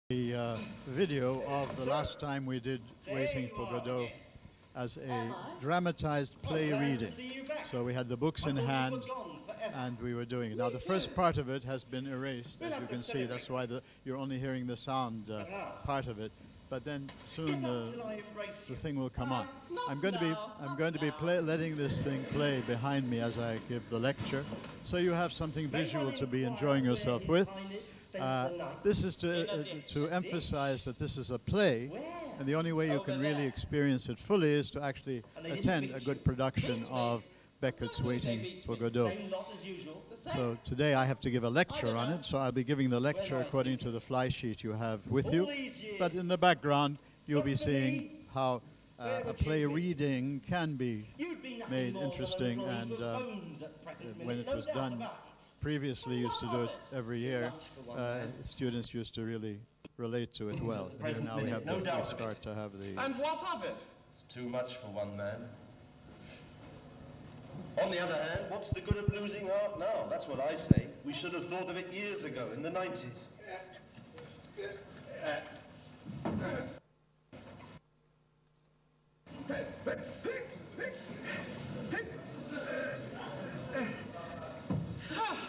The video of the last time we did Waiting for Godot as a dramatized play reading. So we had the books in hand and we were doing it. Now the first part of it has been erased, as you can see. That's why you're only hearing the sound part of it. But then soon the thing will come on. I'm going to be letting this thing play behind me as I give the lecture, so you have something visual to be enjoying yourself with. This is to emphasize that this is a play, and the only way you can really experience it fully is to actually attend a good production of Beckett's Waiting for Godot. So today I have to give a lecture on it, so I'll be giving the lecture according to the fly sheet you have with you. But in the background, you'll be seeing how a play reading can be made interesting, and when it was done previously, used to do it every year, students used to really relate to it well. And now we start to have the... And what of it? It's too much for one man. On the other hand, what's the good of losing heart now? That's what I say. We should have thought of it years ago, in the 90s.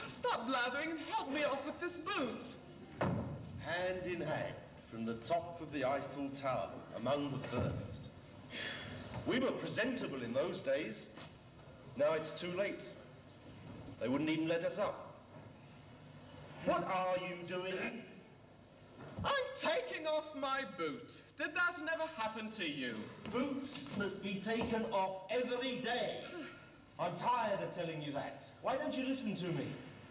Stop blathering and help me off with this boot. Hand in hand, from the top of the Eiffel Tower, among the first. We were presentable in those days. Now it's too late. They wouldn't even let us up. What are you doing? I'm taking off my boot. Did that never happen to you? Boots must be taken off every day. I'm tired of telling you that. Why don't you listen to me?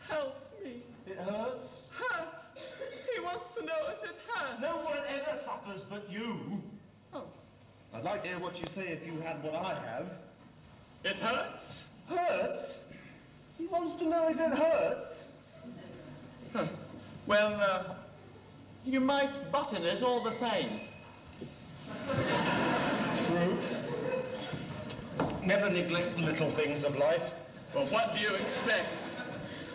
Help me. It hurts? Hurts? He wants to know if it hurts. No one ever suffers but you. Oh. I'd like to hear what you say if you had what I have. It hurts? Hurts? He wants to know if it hurts. Huh. Well, you might button it all the same. True. Never neglect the little things of life. Well, what do you expect?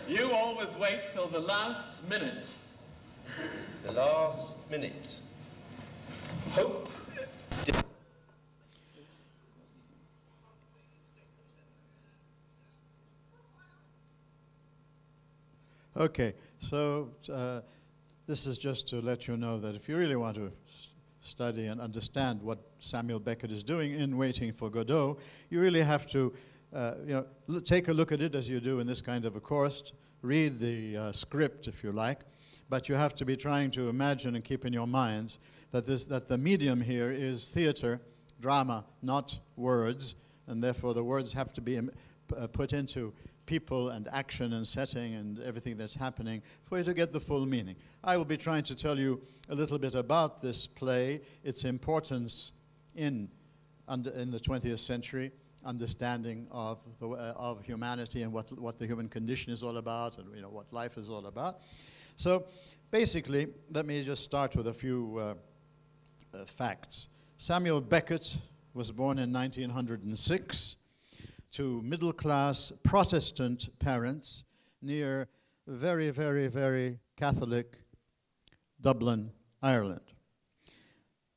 You always wait till the last minute. The last minute. Hope. Okay, so this is just to let you know that if you really want to study and understand what Samuel Beckett is doing in Waiting for Godot, you really have to take a look at it as you do in this kind of a course, read the script if you like, but you have to be trying to imagine and keep in your minds that the medium here is theater, drama, not words, and therefore the words have to be put into people and action and setting and everything that's happening for you to get the full meaning. I will be trying to tell you a little bit about this play, its importance in the 20th century, understanding of humanity and what the human condition is all about, and what life is all about. So basically, let me just start with a few facts. Samuel Beckett was born in 1906 to middle-class Protestant parents near very, very, very Catholic Dublin, Ireland.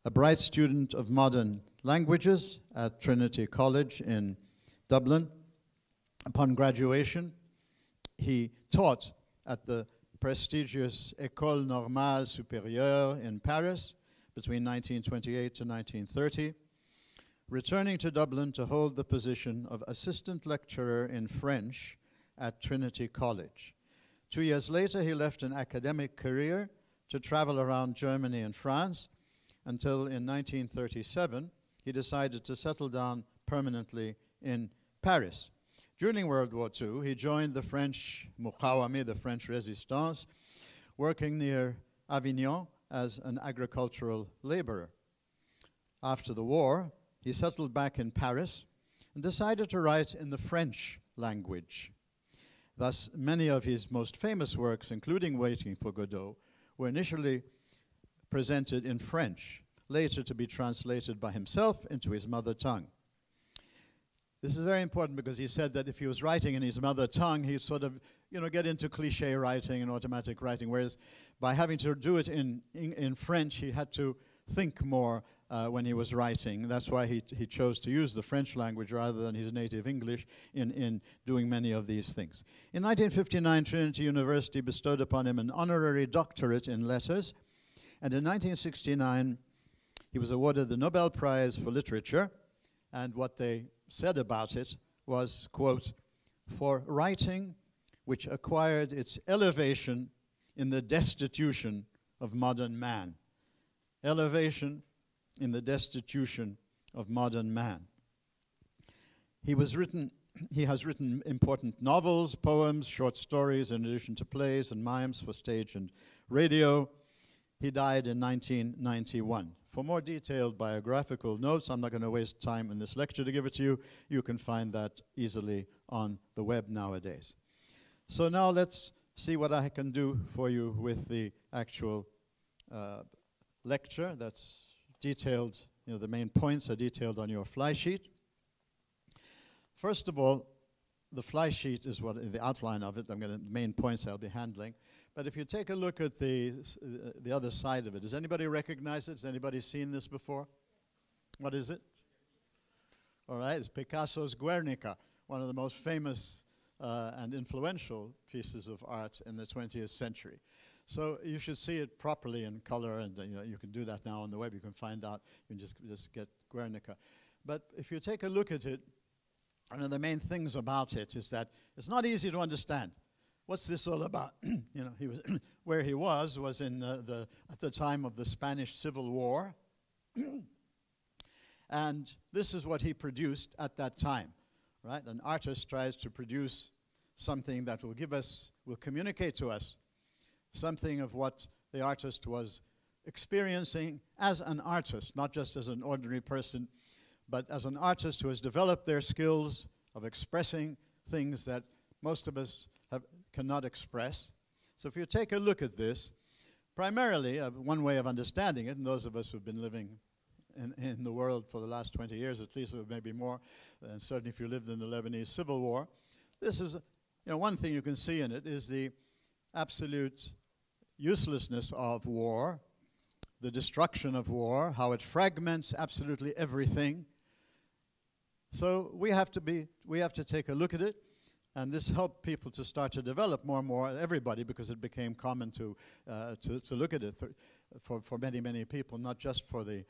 A bright student of modern languages at Trinity College in Dublin. Upon graduation, he taught at the prestigious École Normale Supérieure in Paris between 1928 to 1930, returning to Dublin to hold the position of assistant lecturer in French at Trinity College. 2 years later, he left an academic career to travel around Germany and France until in 1937, he decided to settle down permanently in Paris. During World War II, he joined the French Muqawami, the French Resistance, working near Avignon as an agricultural laborer. After the war, he settled back in Paris and decided to write in the French language. Thus, many of his most famous works, including Waiting for Godot, were initially presented in French, later to be translated by himself into his mother tongue. This is very important because he said that if he was writing in his mother tongue, he'd sort of, get into cliché writing and automatic writing, whereas by having to do it in French, he had to think more when he was writing. That's why he chose to use the French language rather than his native English in doing many of these things. In 1959, Trinity University bestowed upon him an honorary doctorate in letters, and in 1969, he was awarded the Nobel Prize for Literature, and what they said about it was, quote, "for writing which acquired its elevation in the destitution of modern man." Elevation in the destitution of modern man. He has written important novels, poems, short stories, in addition to plays and mimes for stage and radio. He died in 1991. For more detailed biographical notes, I'm not going to waste time in this lecture to give it to you. You can find that easily on the web nowadays. So now let's see what I can do for you with the actual lecture. That's detailed, the main points are detailed on your fly sheet. First of all, the fly sheet is the outline of it. The main points I'll be handling. But if you take a look at the other side of it, does anybody recognize it? Has anybody seen this before? What is it? All right, it's Picasso's Guernica, one of the most famous and influential pieces of art in the 20th century. So you should see it properly in color, and you can do that now on the web. You can find out. You can just get Guernica. But if you take a look at it, one of the main things about it is that it's not easy to understand. What's this all about? He was where he was in at the time of the Spanish Civil War, and this is what he produced at that time. Right? An artist tries to produce something that will communicate to us something of what the artist was experiencing as an artist, not just as an ordinary person, but as an artist who has developed their skills of expressing things that most of us cannot express. So if you take a look at this, primarily, one way of understanding it, and those of us who've been living in the world for the last 20 years, at least, or maybe more, and certainly if you lived in the Lebanese Civil War, this is, one thing you can see in it is the absolute uselessness of war, the destruction of war, how it fragments absolutely everything. So we have to take a look at it, and this helped people to start to develop more and more, everybody, because it became common to look at it for many, many people, not just for the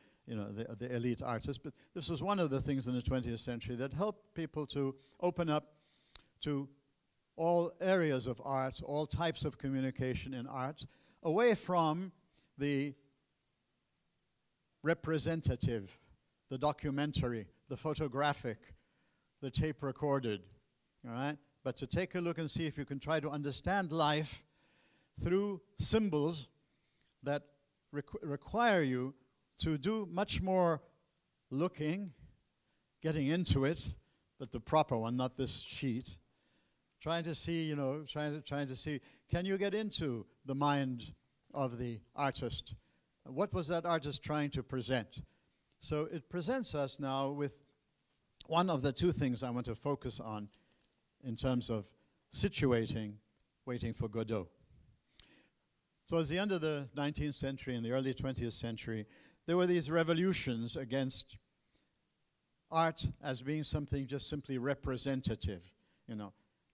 elite artists. But this was one of the things in the 20th century that helped people to open up to all areas of art, all types of communication in art, away from the representative, the documentary, the photographic, the tape recorded, all right? But to take a look and see if you can try to understand life through symbols that require you to do much more looking, getting into it, but the proper one, not this sheet. Trying to see, trying to see, can you get into the mind of the artist? What was that artist trying to present? So it presents us now with one of the two things I want to focus on in terms of situating Waiting for Godot. So at the end of the 19th century and the early 20th century, there were these revolutions against art as being something just simply representative.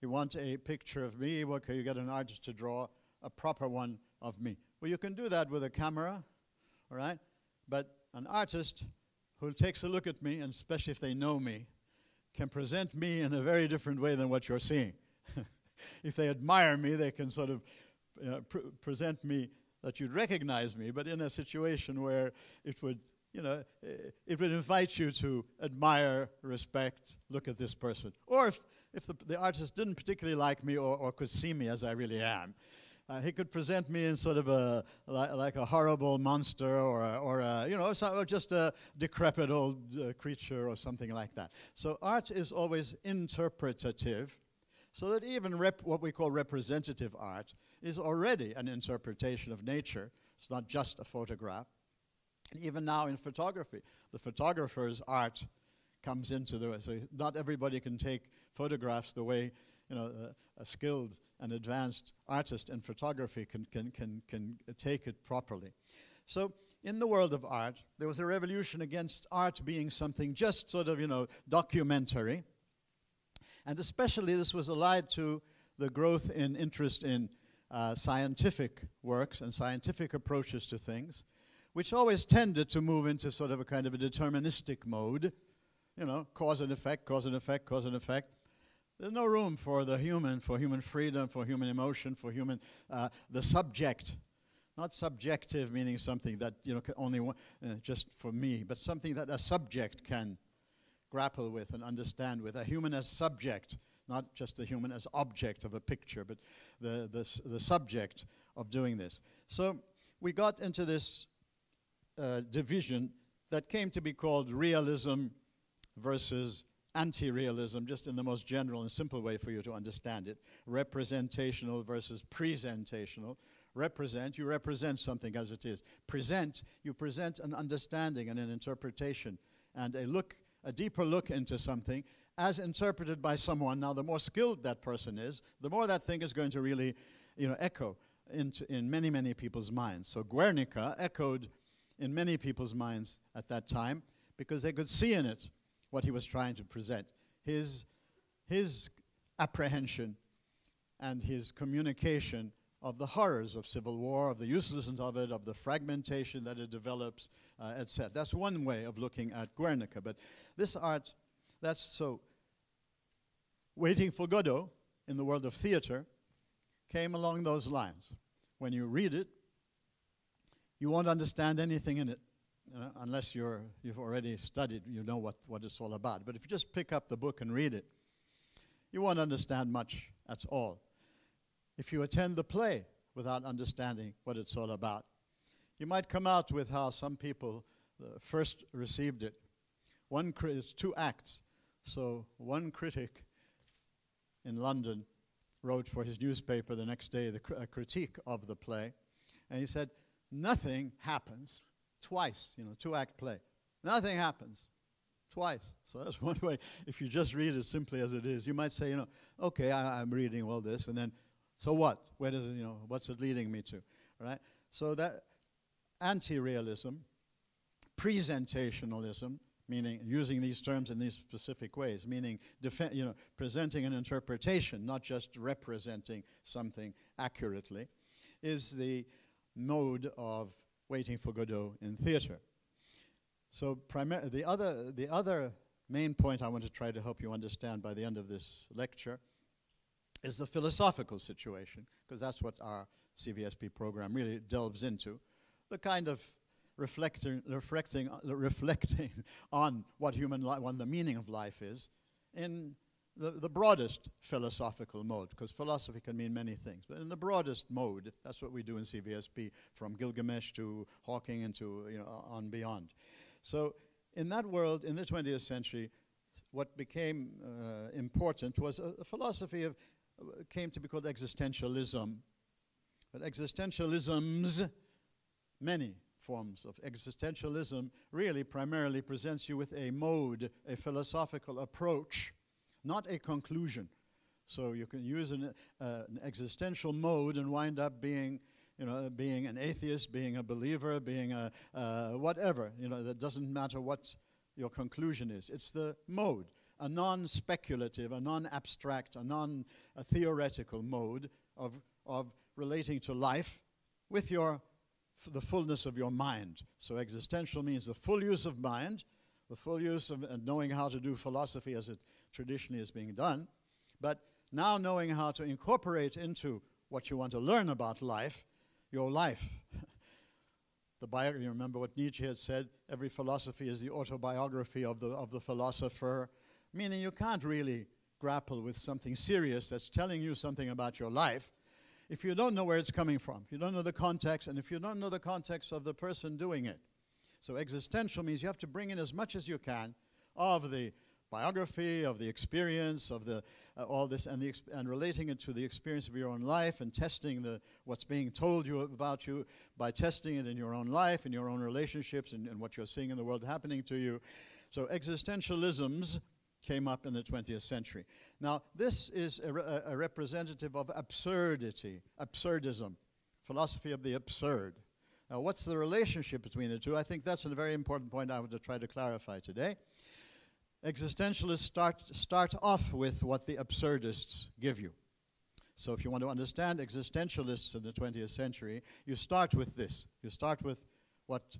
You want a picture of me, well, okay, you get an artist to draw a proper one of me. Well, you can do that with a camera, all right? But an artist who takes a look at me, and especially if they know me, can present me in a very different way than what you're seeing. If they admire me, they can sort of present me that you'd recognize me, but in a situation where it would, it would invite you to admire, respect, look at this person. Or if the artist didn't particularly like me or could see me as I really am, he could present me in sort of like a horrible monster or just a decrepit old creature or something like that. So art is always interpretative, so that even what we call representative art is already an interpretation of nature. It's not just a photograph. And even now in photography, the photographer's art comes into the way. So not everybody can take photographs the way a skilled and advanced artist in photography can take it properly. So in the world of art, there was a revolution against art being something just sort of, documentary. And especially this was allied to the growth in interest in scientific works and scientific approaches to things, which always tended to move into sort of a kind of a deterministic mode, cause and effect, cause and effect, cause and effect. There's no room for the human, for human freedom, for human emotion, for human, the subject. Not subjective, meaning something that, can only, just for me, but something that a subject can grapple with and understand with. A human as subject, not just a human as object of a picture, but the subject of doing this. So we got into this division that came to be called realism versus anti-realism, just in the most general and simple way for you to understand it. Representational versus presentational. Represent, you represent something as it is. Present, you present an understanding and an interpretation and a deeper look into something as interpreted by someone. Now, the more skilled that person is, the more that thing is going to really, echo in many, many people's minds. So Guernica echoed in many people's minds at that time because they could see in it what he was trying to present. His apprehension and his communication of the horrors of civil war, of the uselessness of it, of the fragmentation that it develops, etc. That's one way of looking at Guernica. But this art, that's so. Waiting for Godot, in the world of theater, came along those lines. When you read it, you won't understand anything in it, unless you've already studied, you know what it's all about. But if you just pick up the book and read it, you won't understand much at all. If you attend the play without understanding what it's all about, you might come out with how some people first received it. It's 2 acts. So one critic in London wrote for his newspaper the next day a critique of the play, and he said, nothing happens twice, 2-act play. Nothing happens twice. So that's one way. If you just read it simply as it is, you might say, okay, I'm reading all this, and then, so what? Where does it, what's it leading me to? Right? So that anti-realism, presentationalism, meaning using these terms in these specific ways, meaning presenting an interpretation, not just representing something accurately, is the mode of Waiting for Godot in theater. So the other main point I want to try to help you understand by the end of this lecture is the philosophical situation, because that's what our CVSP program really delves into, the kind of reflecting on what the meaning of life is in the broadest philosophical mode, because philosophy can mean many things, but in the broadest mode, that's what we do in CVSP, from Gilgamesh to Hawking and to on beyond. So in that world, in the 20th century, what became important was a philosophy came to be called existentialism. But existentialisms, many forms of existentialism, really primarily presents you with a mode, a philosophical approach, not a conclusion. So you can use an existential mode and wind up being, being an atheist, being a believer, being a whatever. That doesn't matter what your conclusion is. It's the mode, a non-speculative, a non-abstract, a non-theoretical mode of relating to life with the fullness of your mind. So existential means the full use of mind, the full use of knowing how to do philosophy as it traditionally is being done, but now knowing how to incorporate into what you want to learn about life, your life. You remember what Nietzsche had said, every philosophy is the autobiography of the philosopher, meaning you can't really grapple with something serious that's telling you something about your life if you don't know where it's coming from, if you don't know the context, and if you don't know the context of the person doing it. So existential means you have to bring in as much as you can of the biography, of the experience, of all this, and relating it to the experience of your own life, and testing what's being told you about you by testing it in your own life, in your own relationships, and what you're seeing in the world happening to you. So existentialisms came up in the 20th century. Now, this is a representative of absurdity, absurdism, philosophy of the absurd. Now, what's the relationship between the two? I think that's a very important point I want to try to clarify today. Existentialists start off with what the absurdists give you. So if you want to understand existentialists in the 20th century, you start with this. You start with what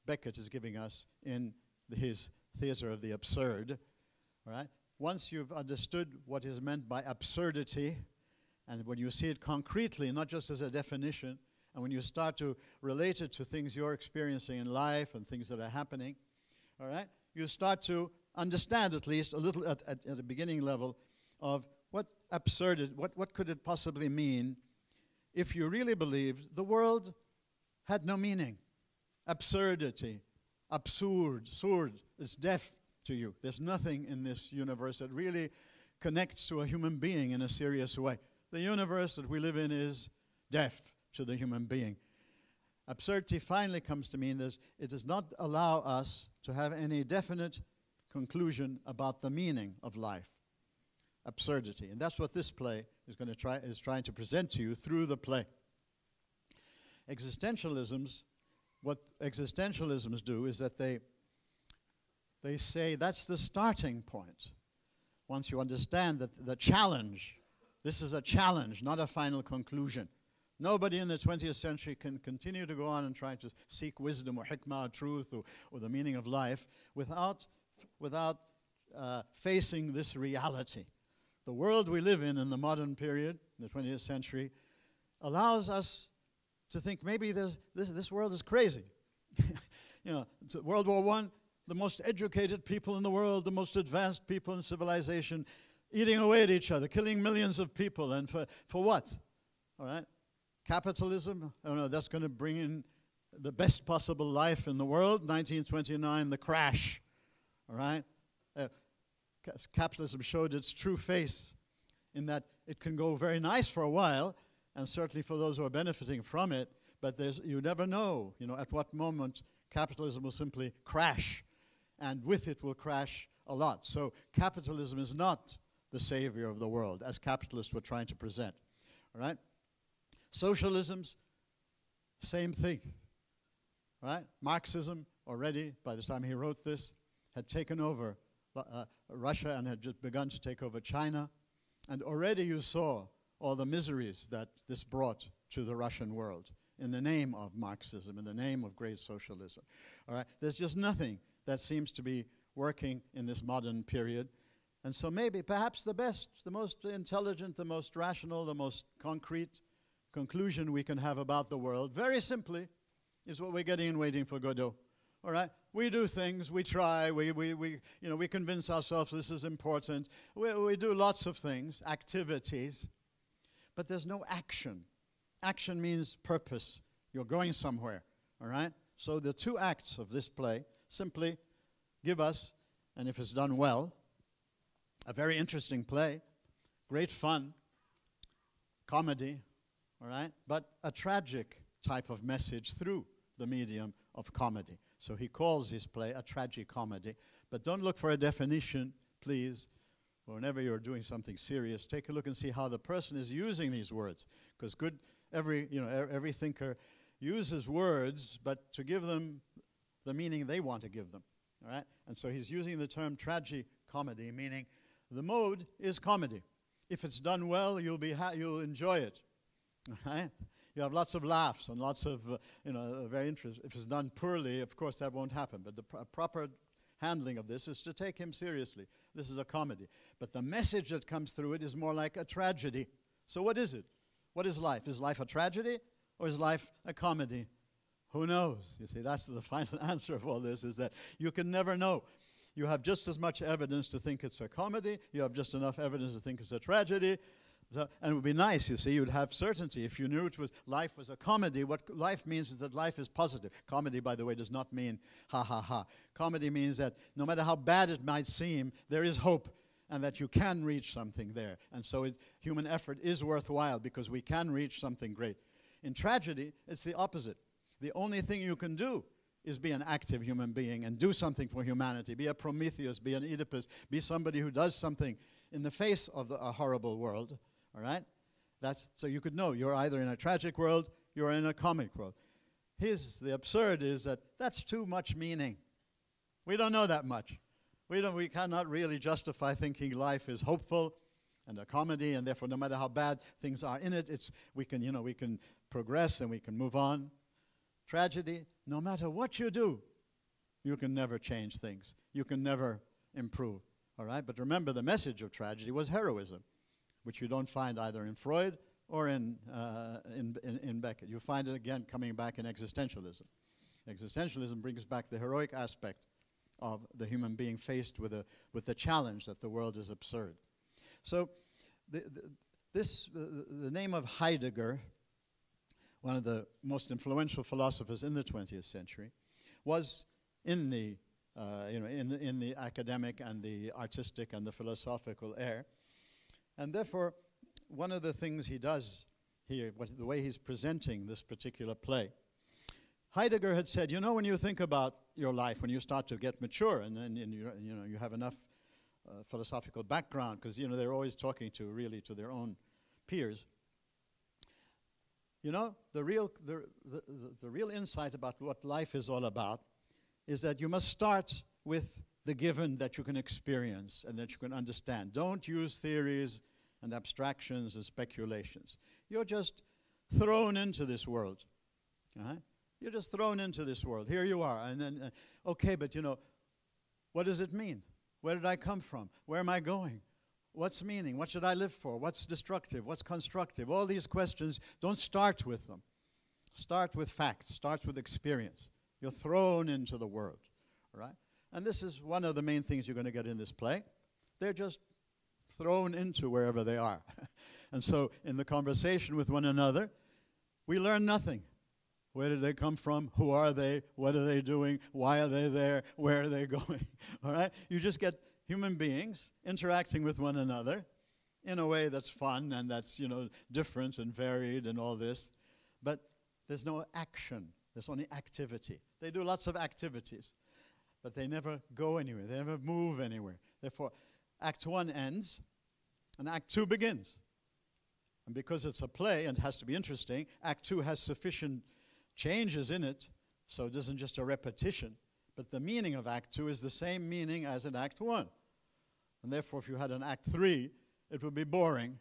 Beckett is giving us in his theater of the absurd. All right? Once you've understood what is meant by absurdity, and when you see it concretely, not just as a definition, and when you start to relate it to things you're experiencing in life and things that are happening, all right, you start to understand at least a little at a beginning level of what could it possibly mean if you really believed the world had no meaning. Absurdity, absurd, is deaf to you. There's nothing in this universe that really connects to a human being in a serious way. The universe that we live in is deaf to the human being. Absurdity finally comes to mean that it does not allow us to have any definite conclusion about the meaning of life. Absurdity. And that's what this play is trying to present to you through the play. What existentialisms do is that they say that's the starting point. Once you understand that the challenge, this is a challenge, not a final conclusion. Nobody in the 20th century can continue to go on and try to seek wisdom or hikmah, or truth, or the meaning of life without facing this reality. The world we live in the modern period, in the 20th century, allows us to think maybe this world is crazy. You know, World War I, the most educated people in the world, the most advanced people in civilization, eating away at each other, killing millions of people, and for what? All right? Capitalism, oh no, that's going to bring in the best possible life in the world. 1929, the crash, all right? Capitalism showed its true face in that it can go very nice for a while, and certainly for those who are benefiting from it, but you never know, at what moment capitalism will simply crash, and with it will crash a lot. So capitalism is not the savior of the world, as capitalists were trying to present, all right? Socialisms, same thing, right? Marxism already, by the time he wrote this, had taken over Russia and had just begun to take over China. And already you saw all the miseries that this brought to the Russian world in the name of Marxism, in the name of great socialism. All right? There's just nothing that seems to be working in this modern period. And so maybe, perhaps the best, the most intelligent, the most rational, the most concrete conclusion we can have about the world, very simply, is what we're getting in Waiting for Godot. All right? We do things, we try, we convince ourselves this is important. We do lots of things, activities, but there's no action. Action means purpose. You're going somewhere, all right? So the two acts of this play simply give us, and if it's done well, a very interesting play, great fun, comedy, all right? But a tragic type of message through the medium of comedy. So he calls his play a tragicomedy. But don't look for a definition, please. Whenever you're doing something serious, take a look and see how the person is using these words. Because every thinker uses words, but to give them the meaning they want to give them. All right? And so he's using the term tragicomedy, meaning the mode is comedy. If it's done well, you'll enjoy it. All right? You have lots of laughs and lots of, very interesting. If it's done poorly, of course, that won't happen. But the proper handling of this is to take him seriously. This is a comedy. But the message that comes through it is more like a tragedy. So what is it? What is life? Is life a tragedy or is life a comedy? Who knows? You see, that's the final answer of all this, is that you can never know. You have just as much evidence to think it's a comedy. You have just enough evidence to think it's a tragedy. And it would be nice, you see, you'd have certainty. If you knew life was a comedy, what life means is that life is positive. Comedy, by the way, does not mean ha, ha, ha. Comedy means that no matter how bad it might seem, there is hope and that you can reach something there. And so human effort is worthwhile because we can reach something great. In tragedy, it's the opposite. The only thing you can do is be an active human being and do something for humanity. Be a Prometheus, be an Oedipus, be somebody who does something in the face of a horrible world, all right? So you could know you're either in a tragic world, you're in a comic world. The absurd is that that's too much meaning. We don't know that much. We cannot really justify thinking life is hopeful and a comedy, and therefore no matter how bad things are in it, we can progress and we can move on. Tragedy, no matter what you do, you can never change things. You can never improve, all right? But remember, the message of tragedy was heroism, which you don't find either in Freud or in Beckett. You find it again coming back in existentialism. Existentialism brings back the heroic aspect of the human being faced with the challenge that the world is absurd. So the name of Heidegger, one of the most influential philosophers in the 20th century, was in the academic and the artistic and the philosophical air. And therefore, one of the things he does here, the way he's presenting this particular play, Heidegger had said, when you think about your life, when you start to get mature and then you have enough philosophical background, because they're always talking to their own peers. The real insight about what life is all about is that you must start with the given that you can experience and that you can understand. Don't use theories and abstractions and speculations. You're just thrown into this world. Right? You're just thrown into this world. Here you are. And then, okay, but what does it mean? Where did I come from? Where am I going? What's meaning? What should I live for? What's destructive? What's constructive? All these questions, don't start with them. Start with facts. Start with experience. You're thrown into the world. All right? And this is one of the main things you're going to get in this play. They're just thrown into wherever they are. And so in the conversation with one another, we learn nothing. Where did they come from? Who are they? What are they doing? Why are they there? Where are they going? All right? You just get human beings interacting with one another in a way that's fun and that's, different and varied and all this. But there's no action. There's only activity. They do lots of activities, but they never go anywhere. They never move anywhere. Therefore, Act 1 ends and Act 2 begins. And because it's a play and has to be interesting, Act 2 has sufficient changes in it, so it isn't just a repetition. But the meaning of Act 2 is the same meaning as in Act 1. And therefore, if you had an Act 3, it would be boring,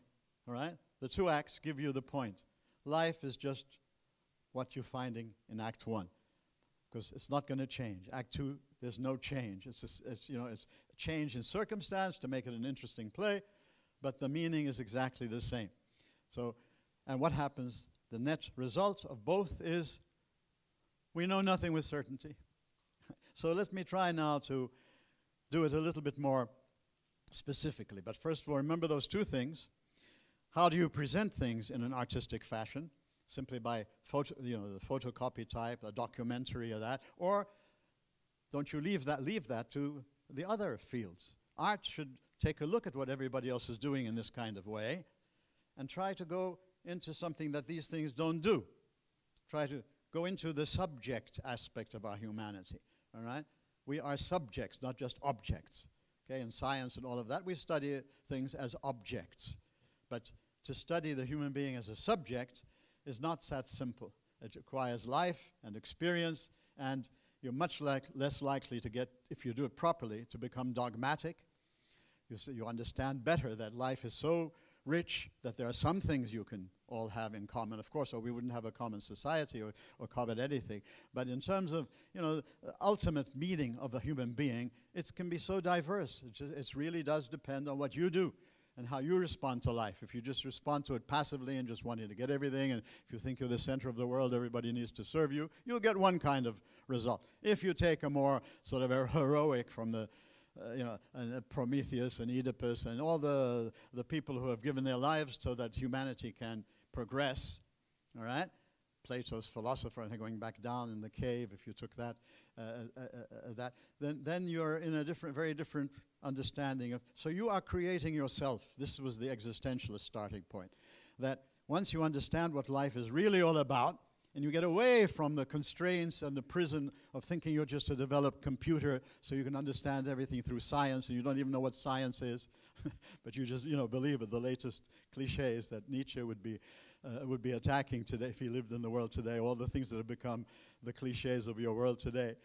all right? The two acts give you the point. Life is just what you're finding in Act 1, because it's not going to change. Act 2, there's no change. It's a change in circumstance to make it an interesting play, but the meaning is exactly the same. So, and what happens? The net result of both is we know nothing with certainty. So let me try now to do it a little bit more specifically. But first of all, remember those two things. How do you present things in an artistic fashion? Simply by the photocopy type, a documentary or that, or don't you leave that to the other fields? Art should take a look at what everybody else is doing in this kind of way and try to go into something that these things don't do. Try to go into the subject aspect of our humanity, all right? We are subjects, not just objects. Okay, in science and all of that, we study things as objects. But to study the human being as a subject is not that simple. It requires life and experience, and you're much less likely to get, if you do it properly, to become dogmatic. You understand better that life is so rich that there are some things you can all have in common, of course, or we wouldn't have a common society or common anything. But in terms of, the ultimate meaning of a human being, it can be so diverse. It really does depend on what you do and how you respond to life. If you just respond to it passively and just wanting to get everything, and if you think you're the center of the world, everybody needs to serve you, you'll get one kind of result. If you take a more sort of a heroic from the and Prometheus and Oedipus and all the people who have given their lives so that humanity can progress, all right? Plato's philosopher, I think, going back down in the cave, if you took that, then you're in a very different understanding of, so you are creating yourself. This was the existentialist starting point, that once you understand what life is really all about, And you get away from the constraints and the prison of thinking you're just a developed computer so you can understand everything through science, and you don't even know what science is. But you just, believe it. The latest cliches that Nietzsche would be attacking today if he lived in the world today, all the things that have become the cliches of your world today.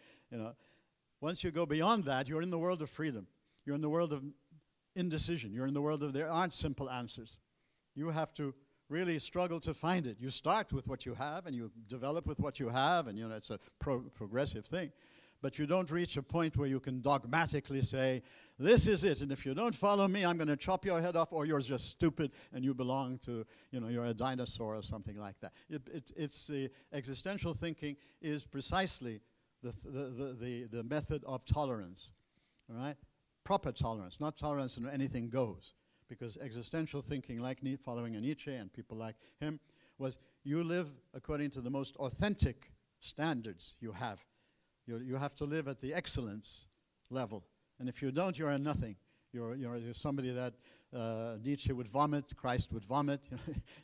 Once you go beyond that, you're in the world of freedom. You're in the world of indecision. You're in the world of there aren't simple answers. You have to really struggle to find it. You start with what you have, and you develop with what you have, and it's a progressive thing. But you don't reach a point where you can dogmatically say, this is it, and if you don't follow me, I'm going to chop your head off, or you're just stupid, and you belong to, you're a dinosaur or something like that. It's the existential thinking is precisely the method of tolerance, all right? Proper tolerance, not tolerance and anything goes. Because existential thinking, like following Nietzsche and people like him, was you live according to the most authentic standards you have. You have to live at the excellence level. And if you don't, you're a nothing. You're somebody that Nietzsche would vomit, Christ would vomit,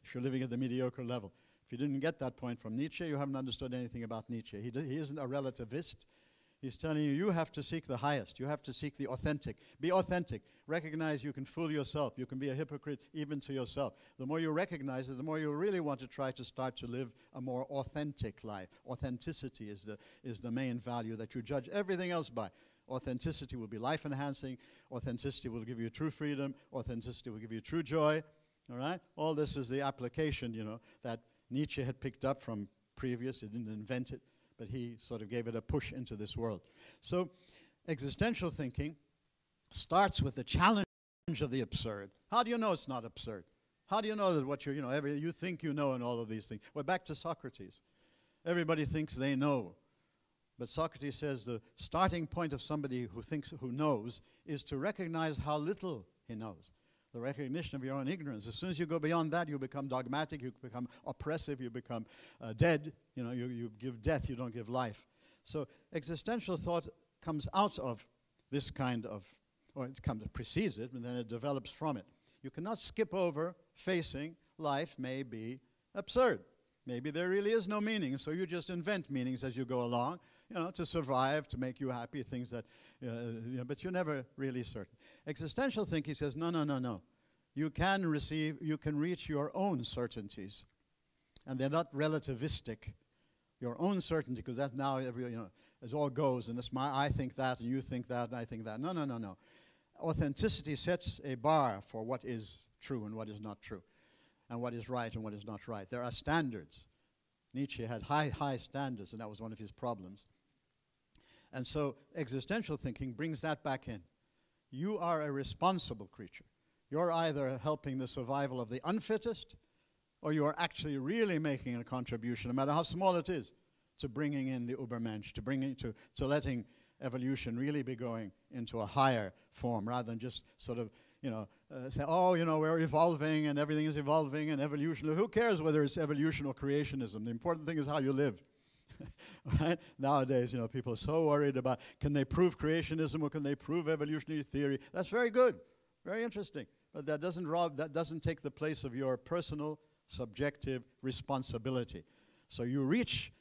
if you're living at the mediocre level. If you didn't get that point from Nietzsche, you haven't understood anything about Nietzsche. He isn't a relativist. He's telling you, you have to seek the highest. You have to seek the authentic. Be authentic. Recognize you can fool yourself. You can be a hypocrite even to yourself. The more you recognize it, the more you really want to try to start to live a more authentic life. Authenticity is the main value that you judge everything else by. Authenticity will be life-enhancing. Authenticity will give you true freedom. Authenticity will give you true joy. All right? All this is the application, that Nietzsche had picked up from previous. He didn't invent it, but he sort of gave it a push into this world. So existential thinking starts with the challenge of the absurd. How do you know it's not absurd? How do you know that what you think you know and all of these things? Well, back to Socrates. Everybody thinks they know. But Socrates says the starting point of somebody who knows is to recognize how little he knows. The recognition of your own ignorance. As soon as you go beyond that, you become dogmatic, you become oppressive, you become dead. You give death, you don't give life. So existential thought comes out of this kind of, or it precedes it, and then it develops from it. You cannot skip over facing life may be absurd. Maybe there really is no meaning, so you just invent meanings as you go along, to survive, to make you happy, things that, but you're never really certain. Existential thinking says, no. You can reach your own certainties, and they're not relativistic. Your own certainty, because that's now, it all goes, and it's I think that, and you think that, and I think that. No. Authenticity sets a bar for what is true and what is not true, and what is right and what is not right. There are standards. Nietzsche had high standards, and that was one of his problems. And so existential thinking brings that back in. You are a responsible creature. You're either helping the survival of the unfittest, or you are actually really making a contribution, no matter how small it is, to bringing in the Übermensch, to letting evolution really be going into a higher form, rather than just sort of, say, we're evolving and everything is evolving and evolution. Who cares whether it's evolution or creationism? The important thing is how you live. Right? Nowadays, people are so worried about, can they prove creationism or can they prove evolutionary theory? That's very good, very interesting. But that doesn't take the place of your personal, subjective responsibility. So you reach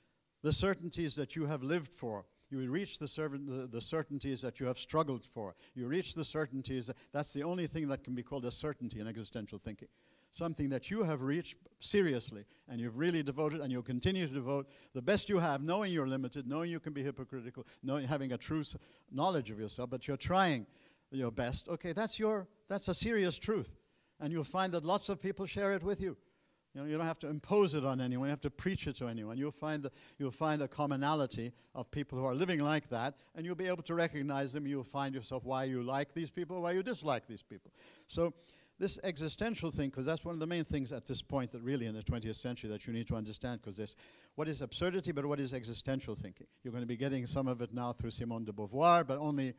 the certainties that you have lived for. You reach the certainties that you have struggled for. You reach the certainties. That's the only thing that can be called a certainty in existential thinking. Something that you have reached seriously, and you've really devoted, and you'll continue to devote the best you have, knowing you're limited, knowing you can be hypocritical, having a true knowledge of yourself, but you're trying your best. Okay, that's a serious truth, and you'll find that lots of people share it with you. You don't have to impose it on anyone. You have to preach it to anyone. You'll find a commonality of people who are living like that, and you'll be able to recognize them. You'll find yourself why you like these people, why you dislike these people. So this existential thing, because that's one of the main things at this point that really in the 20th century that you need to understand, because there's what is absurdity, but what is existential thinking. You're going to be getting some of it now through Simone de Beauvoir, but only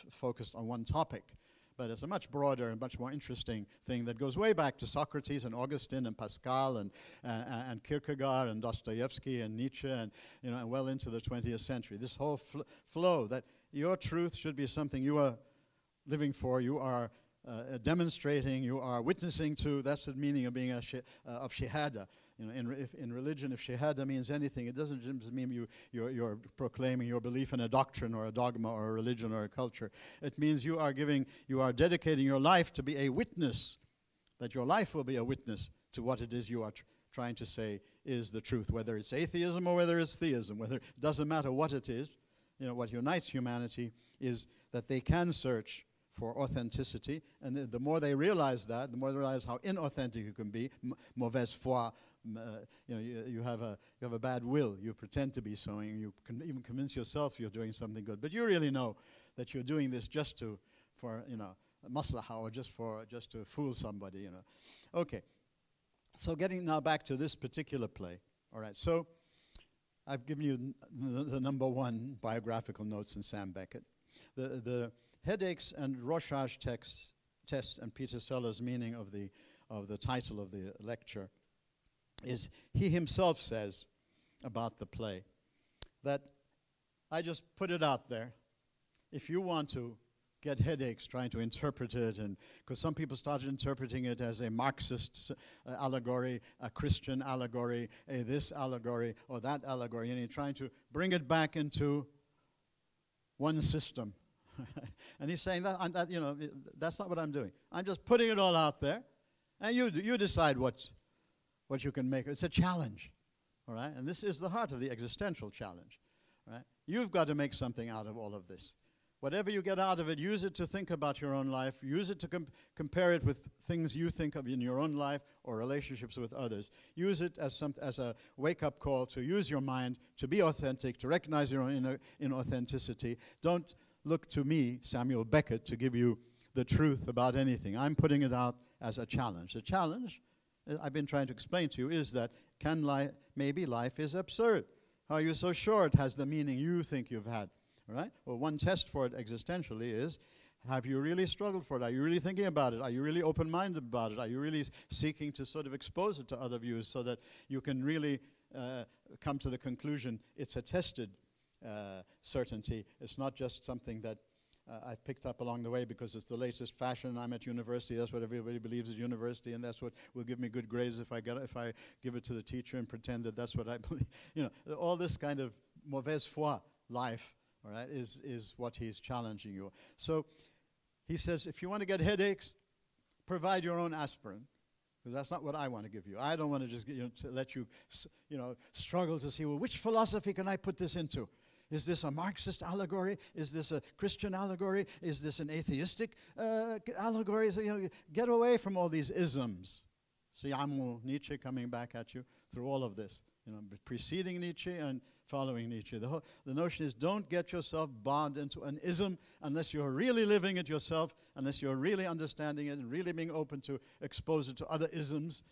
focused on one topic. But it's a much broader and much more interesting thing that goes way back to Socrates and Augustine and Pascal and Kierkegaard and Dostoevsky and Nietzsche and well into the 20th century. This whole flow that your truth should be something you are living for, you are demonstrating, you are witnessing to. That's the meaning of being of shahada. If in religion, if shahada means anything, it doesn't just mean you're proclaiming your belief in a doctrine or a dogma or a religion or a culture. It means you are dedicating your life to be a witness, that your life will be a witness to what it is you are trying to say is the truth, whether it's atheism or whether it's theism, it doesn't matter what it is. What unites humanity is that they can search for authenticity, and the more they realize that, the more they realize how inauthentic you can be, mauvaise foi. You have a bad will. You pretend to be so, and you can even convince yourself you're doing something good, but you really know that you're doing this just for maslaha, or just to fool somebody. Okay. So getting now back to this particular play. All right. So I've given you the number one biographical notes in Sam Beckett. The headaches and Rorschach tests and Peter Sellers' meaning of the title of the lecture is, he himself says about the play that I just put it out there. If you want to get headaches trying to interpret it, and because some people started interpreting it as a Marxist allegory, a Christian allegory, a this allegory or that allegory, and you're trying to bring it back into one system. And he's saying that that's not what I'm doing. I'm just putting it all out there, and you decide what you can make. It's a challenge, all right? And this is the heart of the existential challenge, right? You've got to make something out of all of this. Whatever you get out of it, use it to think about your own life. Use it to compare it with things you think of in your own life or relationships with others. Use it as a wake-up call to use your mind, to be authentic, to recognize your own inauthenticity. Don't look to me, Samuel Beckett, to give you the truth about anything. I'm putting it out as a challenge. The challenge, I've been trying to explain to you, is that maybe life is absurd. How are you so sure it has the meaning you think you've had? Right? Well, one test for it existentially is, have you really struggled for it? Are you really thinking about it? Are you really open-minded about it? Are you really seeking to sort of expose it to other views so that you can really come to the conclusion it's a tested certainty? It's not just something that I've picked up along the way because it's the latest fashion. I'm at university. That's what everybody believes at university, and that's what will give me good grades if I give it to the teacher and pretend that that's what I believe. All this kind of mauvaise foi life. All right, is what he's challenging you. So he says, if you want to get headaches, provide your own aspirin, because that's not what I want to give you. I don't want to just to let you struggle to see, well, which philosophy can I put this into? Is this a Marxist allegory? Is this a Christian allegory? Is this an atheistic allegory? So, get away from all these isms. See, I'm Nietzsche coming back at you through all of this. Preceding Nietzsche and following Nietzsche. The notion is, don't get yourself bogged into an ism unless you're really living it yourself, unless you're really understanding it and really being open to expose it to other isms.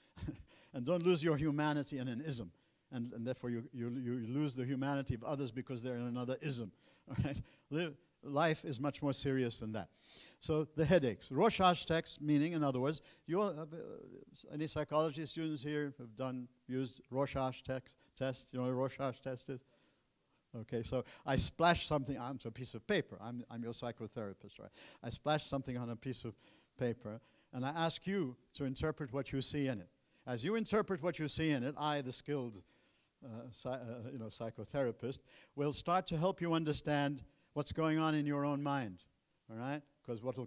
And don't lose your humanity in an ism. And therefore you lose the humanity of others because they're in another ism. All right? Life is much more serious than that. So the headaches. Rorschach text, meaning, in other words, any psychology students here have used Rorschach test? You know what a Rorschach test is? Okay, so I splash something onto a piece of paper. I'm your psychotherapist, right? I splash something on a piece of paper, and I ask you to interpret what you see in it. As you interpret what you see in it, I, the skilled psychotherapist, will start to help you understand what's going on in your own mind, all right? Because what will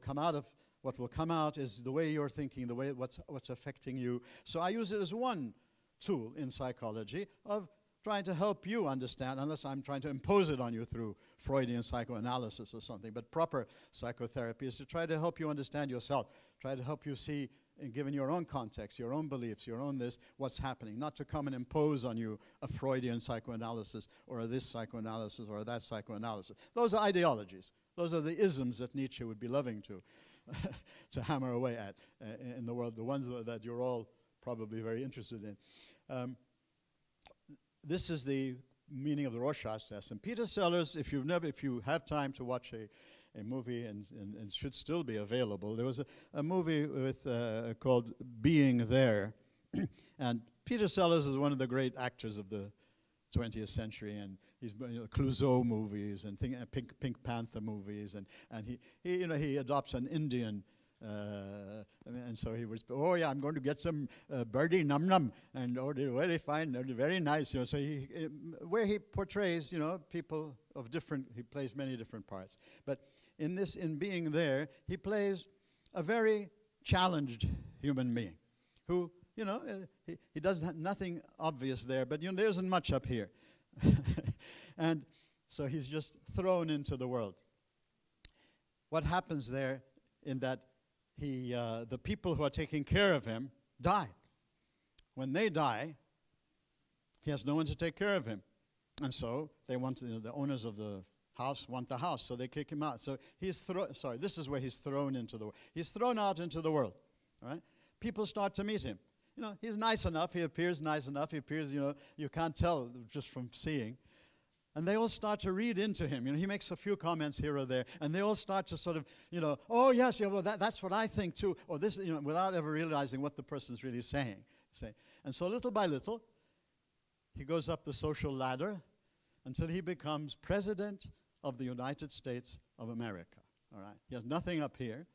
come out is the way you're thinking, the way what's affecting you. So I use it as one tool in psychology of trying to help you understand, unless I'm trying to impose it on you through Freudian psychoanalysis or something. But proper psychotherapy is to try to help you understand yourself, try to help you see, and given your own context, your own beliefs, your own this, what's happening, not to come and impose on you a Freudian psychoanalysis or this psychoanalysis or that psychoanalysis. Those are ideologies. Those are the isms that Nietzsche would be loving to to hammer away at in the world, the ones that you're all probably very interested in. This is the meaning of the Rorschach test. And Peter Sellers, if you have time to watch a movie, and should still be available, there was a movie with called Being There. And Peter Sellers is one of the great actors of the 20th century, and he's Clouseau movies and Pink Panther movies, and he adopts an Indian And so he was, oh yeah, I'm going to get some birdie num num, and oh, they're very fine, they're very nice. You know, so where he portrays, you know, people of different, he plays many different parts. But in being there, he plays a very challenged human being, who, you know, he doesn't have nothing obvious there, but you know, there isn't much up here, and so he's just thrown into the world. What happens there in that the people who are taking care of him die. When they die, he has no one to take care of him. And so they want, you know, the owners of the house want the house, so they kick him out. So he's this is where he's thrown into the world. He's thrown out into the world, all right? People start to meet him. You know, he's nice enough, he appears nice enough, he appears, you know, you can't tell just from seeing. And they all start to read into him. You know, he makes a few comments here or there, and they all start to sort of, you know, oh yes, yeah, well that's what I think too, or this, you know, without ever realizing what the person's really saying. And so little by little, he goes up the social ladder until he becomes President of the United States of America. All right, he has nothing up here.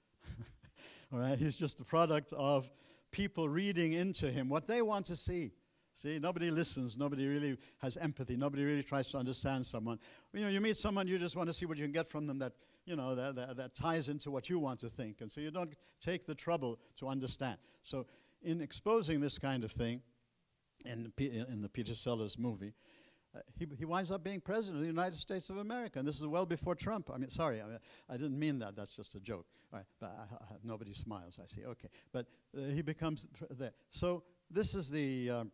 All right, he's just the product of people reading into him what they want to see. See, nobody listens, nobody really has empathy, nobody really tries to understand someone. You know, you meet someone, you just want to see what you can get from them that, you know, that ties into what you want to think. And so you don't take the trouble to understand. So in exposing this kind of thing, in the Peter Sellers movie, he winds up being president of the United States of America. And this is well before Trump. I mean, sorry, I didn't mean that. That's just a joke. All right, but nobody smiles, I see. Okay, but he becomes there. So this is the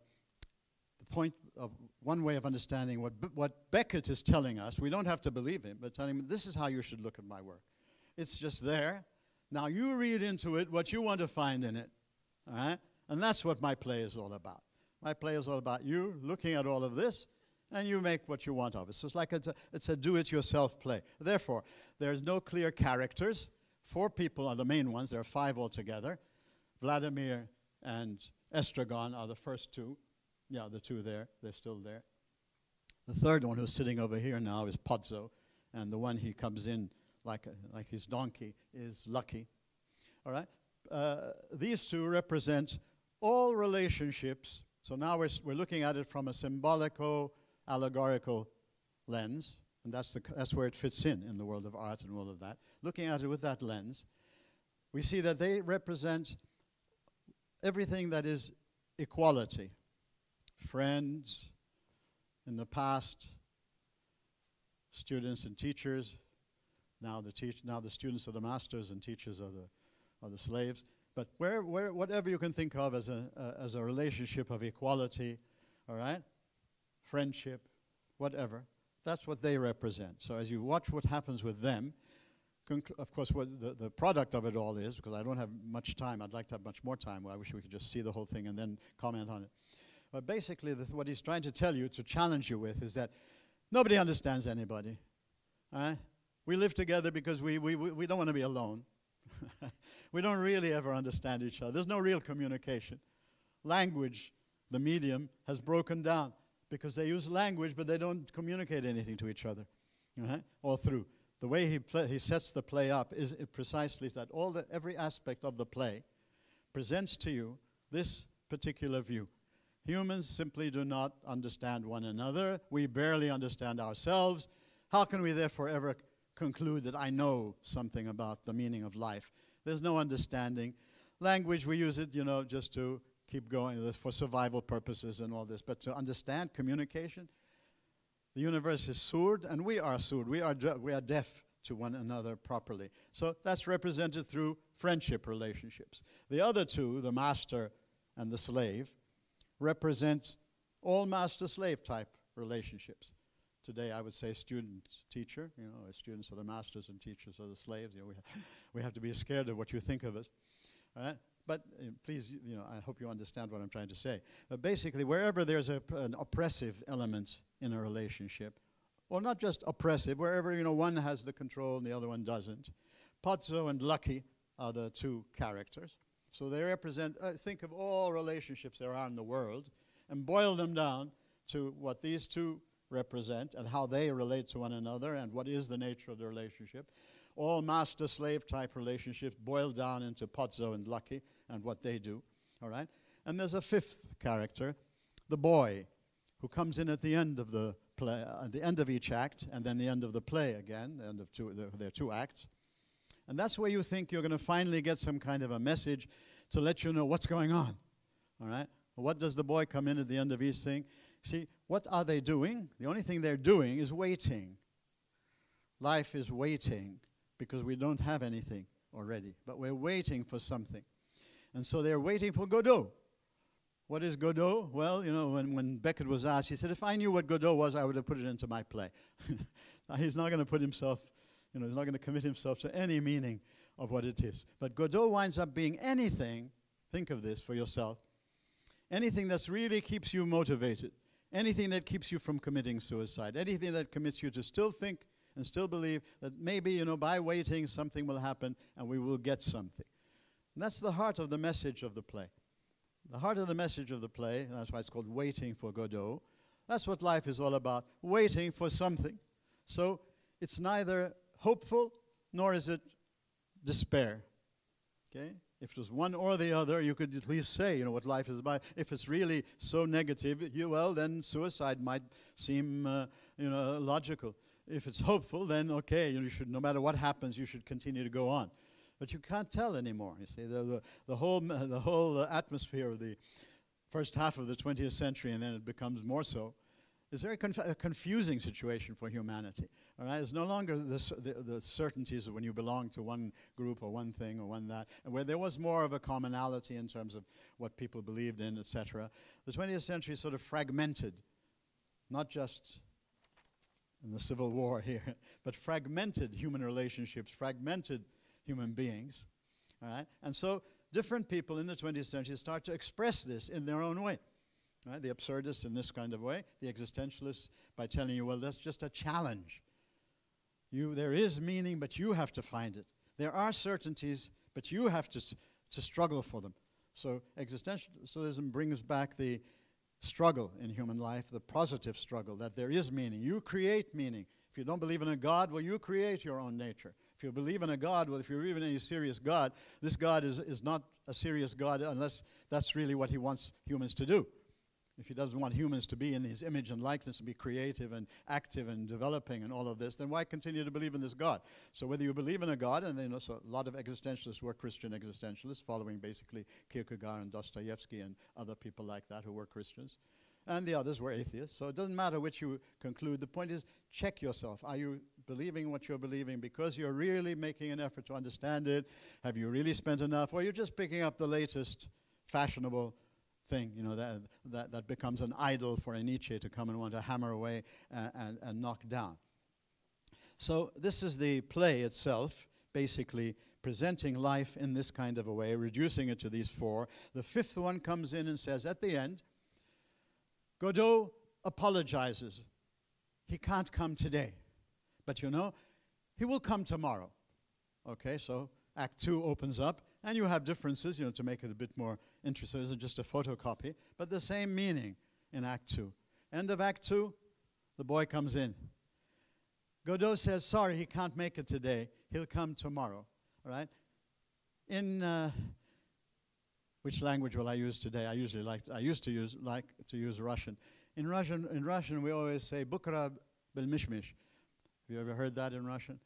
point of one way of understanding what Beckett is telling us. We don't have to believe him, but telling him, this is how you should look at my work. It's just there. Now you read into it what you want to find in it, all right? And that's what my play is all about. My play is all about you looking at all of this, and you make what you want of it. So it's like it's a do-it-yourself play. Therefore, there's no clear characters. 4 people are the main ones. There are 5 altogether. Vladimir and Estragon are the first 2. Yeah, the 2 there, they're still there. The third one who's sitting over here now is Pozzo, and the one he comes in like his donkey is Lucky. All right? These 2 represent all relationships. So now we're looking at it from a symbolico-allegorical lens, and that's where it fits in the world of art and all of that. Looking at it with that lens, we see that they represent everything that is equality. Friends in the past, students and teachers, now the students are the masters and teachers are the slaves. But whatever you can think of as a relationship of equality, all right, friendship, whatever, that's what they represent. So as you watch what happens with them, of course, what the product of it all is, because I don't have much time, I'd like to have much more time. I wish we could just see the whole thing and then comment on it. But basically, what he's trying to tell you, to challenge you with, is that nobody understands anybody. All right? We live together because we don't want to be alone. We don't really ever understand each other. There's no real communication. Language, the medium, has broken down because they use language, but they don't communicate anything to each other, right? All through. The way he sets the play up is precisely that every aspect of the play presents to you this particular view. Humans simply do not understand one another. We barely understand ourselves. How can we therefore ever conclude that I know something about the meaning of life? There's no understanding. Language, we use it, you know, just to keep going for survival purposes and all this. But to understand communication, the universe is sourd, and we are sourd. We are deaf to one another properly. So that's represented through friendship relationships. The other 2, the master and the slave, represent all master-slave type relationships. Today, I would say student-teacher. You know, students are the masters and teachers are the slaves. You know, we have to be scared of what you think of us. All right? But please, you know, I hope you understand what I'm trying to say. But basically, wherever there's an oppressive element in a relationship, or not just oppressive, wherever, you know, one has the control and the other one doesn't, Pozzo and Lucky are the 2 characters. So they represent, think of all relationships there are in the world, and boil them down to what these 2 represent and how they relate to one another and what is the nature of the relationship. all master-slave type relationships boil down into Pozzo and Lucky and what they do, all right? And there's a fifth character, the boy, who comes in at the end of the play, at the end of each act, and then the end of the play again, the end of there are two acts. And that's where you think you're going to finally get some kind of a message to let you know what's going on, all right? What does the boy come in at the end of each thing? See, what are they doing? The only thing they're doing is waiting. Life is waiting because we don't have anything already, but we're waiting for something. And so they're waiting for Godot. What is Godot? Well, you know, when Beckett was asked, he said, if I knew what Godot was, I would have put it into my play. Now, he's not going to put himself, you know, he's not going to commit himself to any meaning of what it is. But Godot winds up being anything, think of this for yourself, anything that really keeps you motivated, anything that keeps you from committing suicide, anything that commits you to still think and still believe that maybe, you know, by waiting something will happen and we will get something. And that's the heart of the message of the play. The heart of the message of the play, and that's why it's called Waiting for Godot, that's what life is all about, waiting for something. So it's neither hopeful nor is it despair. Okay? If it was one or the other, you could at least say, you know, what life is about. If it's really so negative, well, then suicide might seem, you know, logical. If it's hopeful, then okay, you should, no matter what happens, you should continue to go on. But you can't tell anymore. You see, the whole atmosphere of the first half of the 20th century, and then it becomes more so, is very a confusing situation for humanity. All right, it's no longer the certainties of when you belong to one group or one thing or one that, and where there was more of a commonality in terms of what people believed in, etc. The 20th century is sort of fragmented, not just in the Civil War here, but fragmented human relationships, fragmented human beings, all right? And so different people in the 20th century start to express this in their own way. Right? The absurdists in this kind of way, the existentialists by telling you, well, that's just a challenge. There is meaning, but you have to find it. There are certainties, but you have to struggle for them. So existentialism brings back the struggle in human life, the positive struggle, that there is meaning. You create meaning. If you don't believe in a God, well, you create your own nature. If you believe in a God, well, if you believe in any serious God, this God is not a serious God unless that's really what he wants humans to do. If he doesn't want humans to be in his image and likeness and be creative and active and developing and all of this, then why continue to believe in this God? So whether you believe in a God, and then also a lot of existentialists were Christian existentialists, following basically Kierkegaard and Dostoevsky and other people like that who were Christians, and the others were atheists. So it doesn't matter which you conclude. The point is, check yourself. Are you believing what you're believing because you're really making an effort to understand it? Have you really spent enough? Or you're just picking up the latest fashionable thing, you know, that becomes an idol for a Nietzsche to come and want to hammer away and knock down. So this is the play itself, basically presenting life in this kind of a way, reducing it to these four. The fifth one comes in and says, at the end, Godot apologizes. He can't come today, but you know, he will come tomorrow. Okay, so Act 2 opens up, and you have differences, you know, to make it a bit more interesting. It isn't just a photocopy, but the same meaning in Act 2. End of Act 2, the boy comes in. Godot says, sorry, he can't make it today. He'll come tomorrow, all right? In which language will I use today? I used to use Russian. In Russian, we always say, Bukra bil-mishmish. Have you ever heard that in Russian?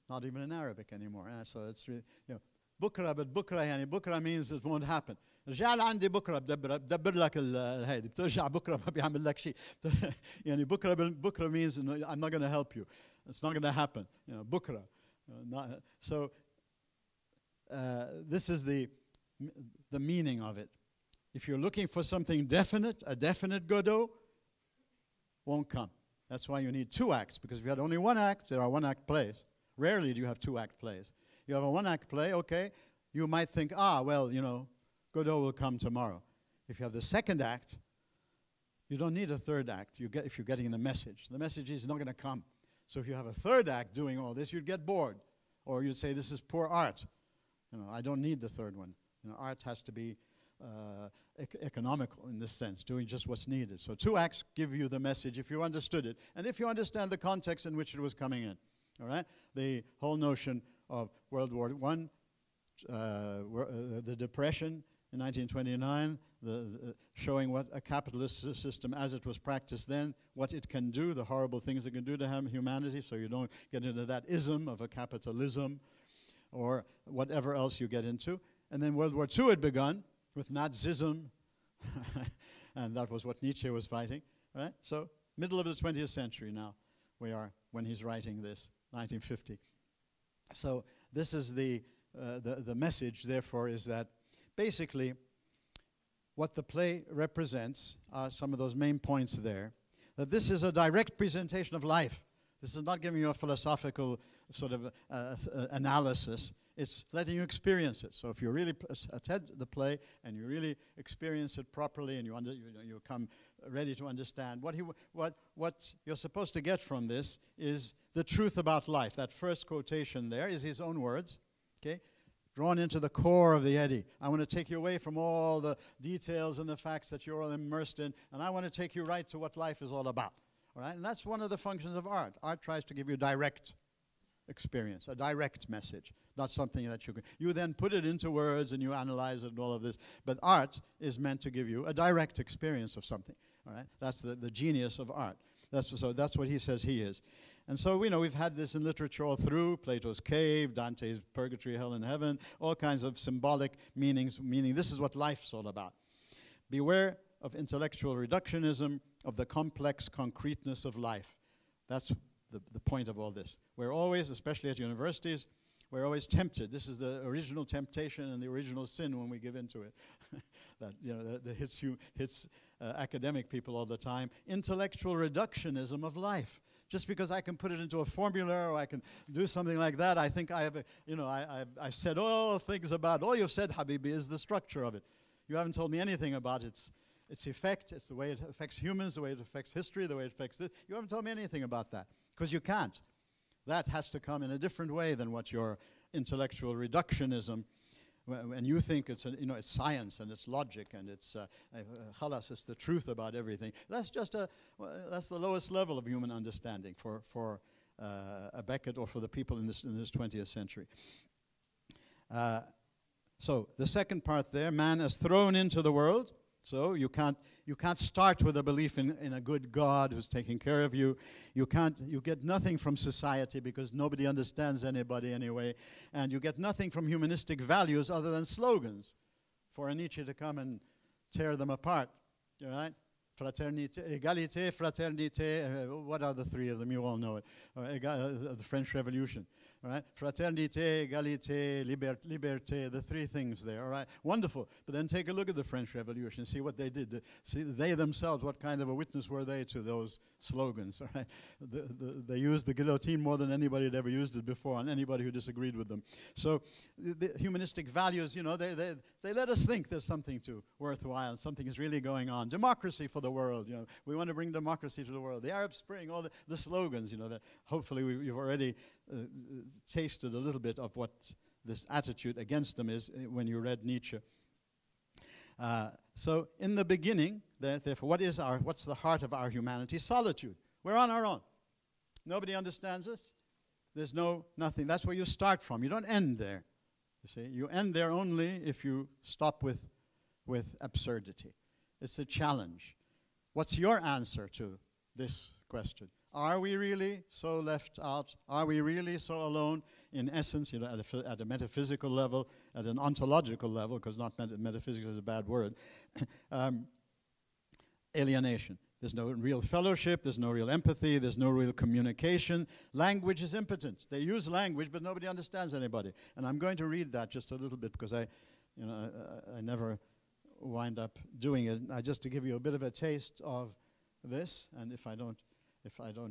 Not even in Arabic anymore. So it's really, you know, Bukra, but Bukra, yani Bukra means it won't happen. رجال عندي بكره بدبر لك هيدي بترجع بكره ما بيعمل لك شيء. يعني بكره means I'm not going to help you. It's not going to happen. You know, bukra. So this is the meaning of it. If you're looking for something definite, a definite Godot won't come. That's why you need two acts, because if you had only one act, there are one-act plays. Rarely do you have two-act plays. You have a one-act play, okay, you might think, well, you know, Godot will come tomorrow. If you have the second act, you don't need a third act if you're getting the message. The message is not going to come. So if you have a third act doing all this, you'd get bored. Or you'd say, this is poor art. You know, I don't need the third one. You know, art has to be economical in this sense, doing just what's needed. So two acts give you the message if you understood it, and if you understand the context in which it was coming in. All right? The whole notion of World War I, the Depression in 1929, showing what a capitalist system as it was practiced then, what it can do, the horrible things it can do to humanity, so you don't get into that ism of a capitalism or whatever else you get into. And then World War II had begun with Nazism, and that was what Nietzsche was fighting. Right? So middle of the 20th century now we are when he's writing this, 1950. So this is the message, therefore, is that basically what the play represents are some of those main points there, that this is a direct presentation of life. This is not giving you a philosophical sort of analysis. It's letting you experience it. So if you really attend the play and you really experience it properly and you come ready to understand, what you're supposed to get from this is the truth about life. That first quotation there is his own words, okay? Drawn into the core of the eddy. I want to take you away from all the details and the facts that you're all immersed in, and I want to take you right to what life is all about. All right? And that's one of the functions of art. Art tries to give you direct experience, a direct message, not something that you then put it into words and you analyze it and all of this. But art is meant to give you a direct experience of something. All right? That's the genius of art. So that's what he says he is. And so, we've had this in literature all through, Plato's cave, Dante's purgatory, hell and heaven, all kinds of symbolic meanings, meaning this is what life's all about. Beware of intellectual reductionism, of the complex concreteness of life. That's the point of all this. We're always, especially at universities, we're always tempted. This is the original temptation and the original sin when we give into it. that hits academic people all the time. Intellectual reductionism of life. Just because I can put it into a formula or I can do something like that, I think I have, I've said all things about. All you've said, Habibi, is the structure of it. You haven't told me anything about its effect. It's the way it affects humans, the way it affects history, the way it affects this. You haven't told me anything about that because you can't. That has to come in a different way than what your intellectual reductionism, and you think it's it's science and it's logic and it's khalas, it's the truth about everything. That's just that's the lowest level of human understanding for a Beckett or for the people in this 20th century. So the second part there, man is thrown into the world. So you can't start with a belief in a good God who's taking care of you. You get nothing from society because nobody understands anybody anyway. And you get nothing from humanistic values other than slogans for a Nietzsche to come and tear them apart. All right? Fraternité, égalité, fraternité, what are the three of them? You all know it. The French Revolution. All right? Fraternité, égalité, liberté, the three things there. All right? Wonderful. But then take a look at the French Revolution, see what they did. See they themselves, what kind of a witness were they to those slogans? All right? They used the guillotine more than anybody had ever used it before, and anybody who disagreed with them. So the humanistic values, they let us think there's something worthwhile, something is really going on. Democracy for the world, we want to bring democracy to the world. The Arab Spring, all the slogans, that hopefully you've already tasted a little bit of what this attitude against them is when you read Nietzsche. So in the beginning, therefore, what's the heart of our humanity? Solitude. We're on our own. Nobody understands us. There's nothing. That's where you start from. You don't end there. You see, you end there only if you stop with absurdity. It's a challenge. What's your answer to this question? Are we really so left out? Are we really so alone? In essence, at a metaphysical level, at an ontological level, because metaphysics is a bad word, alienation. There's no real fellowship, there's no real empathy, there's no real communication. Language is impotent. They use language, but nobody understands anybody. And I'm going to read that just a little bit because I never wind up doing it. Just to give you a bit of a taste of this, and if I don't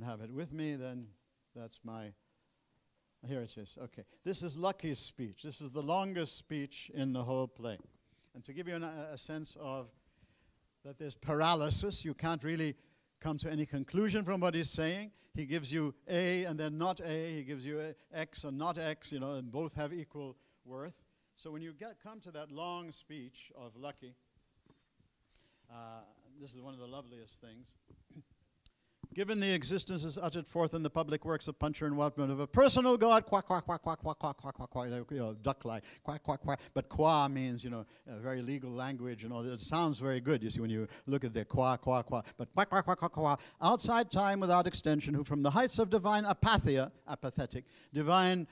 have it with me, then that's here it is. Okay, this is Lucky's speech. This is the longest speech in the whole play. And to give you a sense of that there's paralysis, you can't really come to any conclusion from what he's saying. He gives you A and then not A. He gives you X and not X, and both have equal worth. So when you come to that long speech of Lucky, this is one of the loveliest things. Given the existence is uttered forth in the public works of Puncher and Watman of a personal God, quack, quack, quack, quack, quack, quack, quack, quack, quack, duck-like, quack, quack, quack. But qua means, a very legal language and all that. It sounds very good, you see, when you look at the qua, qua, qua. But quack, quack, quack, quack, quack, outside time without extension, who from the heights of divine apatheia, apathetic, divine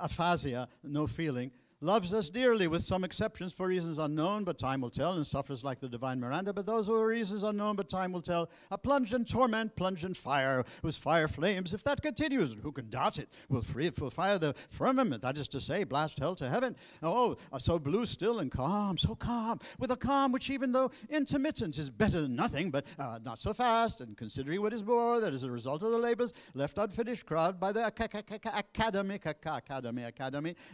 aphasia, no feeling, loves us dearly, with some exceptions for reasons unknown, but time will tell, and suffers like the divine Miranda. But those who are reasons unknown, but time will tell, are plunged in torment, plunged in fire, whose fire flames, if that continues, who can doubt it, will fire the firmament, that is to say, blast hell to heaven. Oh, so blue still and calm, so calm, with a calm which even though intermittent is better than nothing, but not so fast, and considering what is more, that is a result of the labors left unfinished crowd by the academy,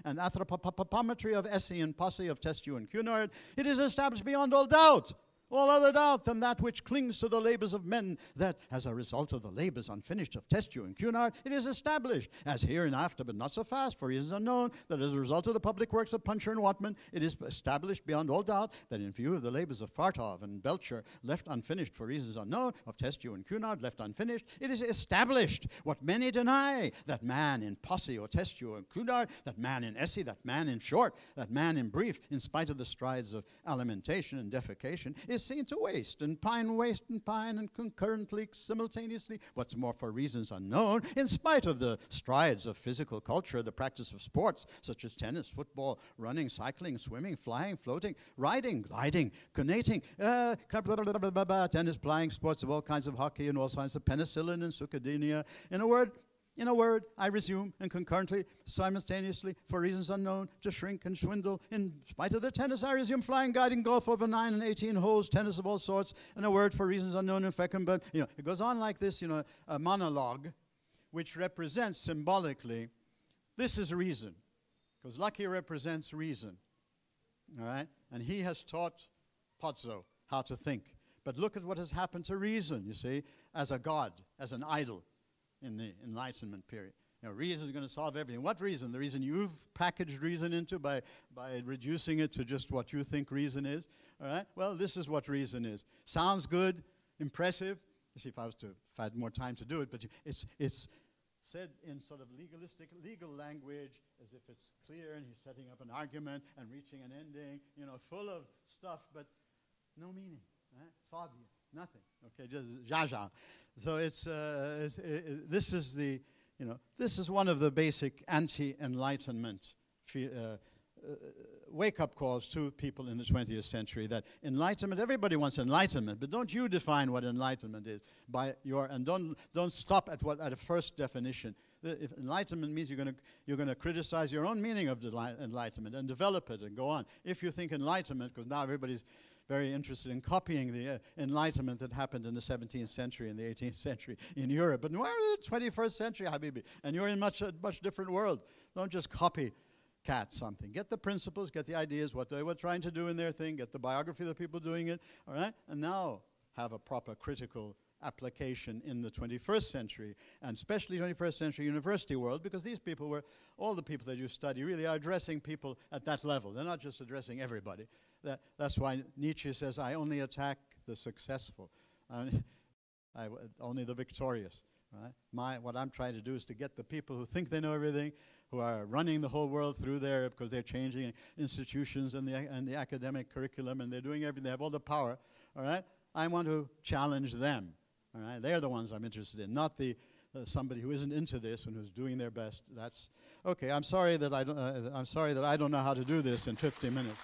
and anthropometry of Essie and Posse of Testu and Cunard, it is established beyond all doubt, all other doubt than that which clings to the labors of men, that as a result of the labors unfinished of Testu and Cunard, it is established, as hereinafter, but not so fast, for reasons unknown, that as a result of the public works of Puncher and Watman, it is established beyond all doubt that in view of the labors of Fartov and Belcher, left unfinished for reasons unknown, of Testu and Cunard, left unfinished, it is established, what many deny, that man in Posse or Testu and Cunard, that man in Essie, that man in short, that man in brief, in spite of the strides of alimentation and defecation, is seen to waste and pine, and concurrently, simultaneously, what's more for reasons unknown, in spite of the strides of physical culture, the practice of sports, such as tennis, football, running, cycling, swimming, flying, floating, riding, gliding, conating, tennis, flying, sports of all kinds of hockey and all kinds of penicillin and succedaneia. In a word, I resume, and concurrently, simultaneously, for reasons unknown, to shrink and swindle. In spite of the tennis, I resume flying, guiding, golf over 9 and 18 holes, tennis of all sorts. In a word, for reasons unknown and fecund. But, it goes on like this, a monologue, which represents symbolically, this is reason. Because Lucky represents reason, all right? And he has taught Pozzo how to think. But look at what has happened to reason, you see, as a god, as an idol. In the Enlightenment period. Reason is going to solve everything. What reason? The reason you've packaged reason into by reducing it to just what you think reason is. All right? Well, this is what reason is. Sounds good, impressive. You see, if I had more time to do it, but it's said in sort of legal language, as if it's clear, and he's setting up an argument and reaching an ending, full of stuff, but no meaning. Right? Fadli. Nothing. Okay, just jaja. So this is one of the basic anti-enlightenment wake-up calls to people in the 20th century, that enlightenment, everybody wants enlightenment, but don't you define what enlightenment is and don't stop at a first definition. If enlightenment means you're going to criticize your own meaning of enlightenment and develop it and go on. If you think enlightenment, because now everybody's very interested in copying the Enlightenment that happened in the 17th century and the 18th century in Europe. But we're in the 21st century, Habibi, and you're in a much different world. Don't just copycat something. Get the principles, get the ideas, what they were trying to do in their thing, get the biography of the people doing it, all right? And now have a proper critical application in the 21st century, and especially 21st century university world, because these people all the people that you study really are addressing people at that level. They're not just addressing everybody. That's why Nietzsche says, I only attack the successful, only the victorious. Right? What I'm trying to do is to get the people who think they know everything, who are running the whole world through there because they're changing institutions and the academic curriculum, and they're doing everything. They have all the power. All right? I want to challenge them. All right? They're the ones I'm interested in, not somebody who isn't into this and who's doing their best. That's okay. I'm sorry that I don't know how to do this in 50 minutes.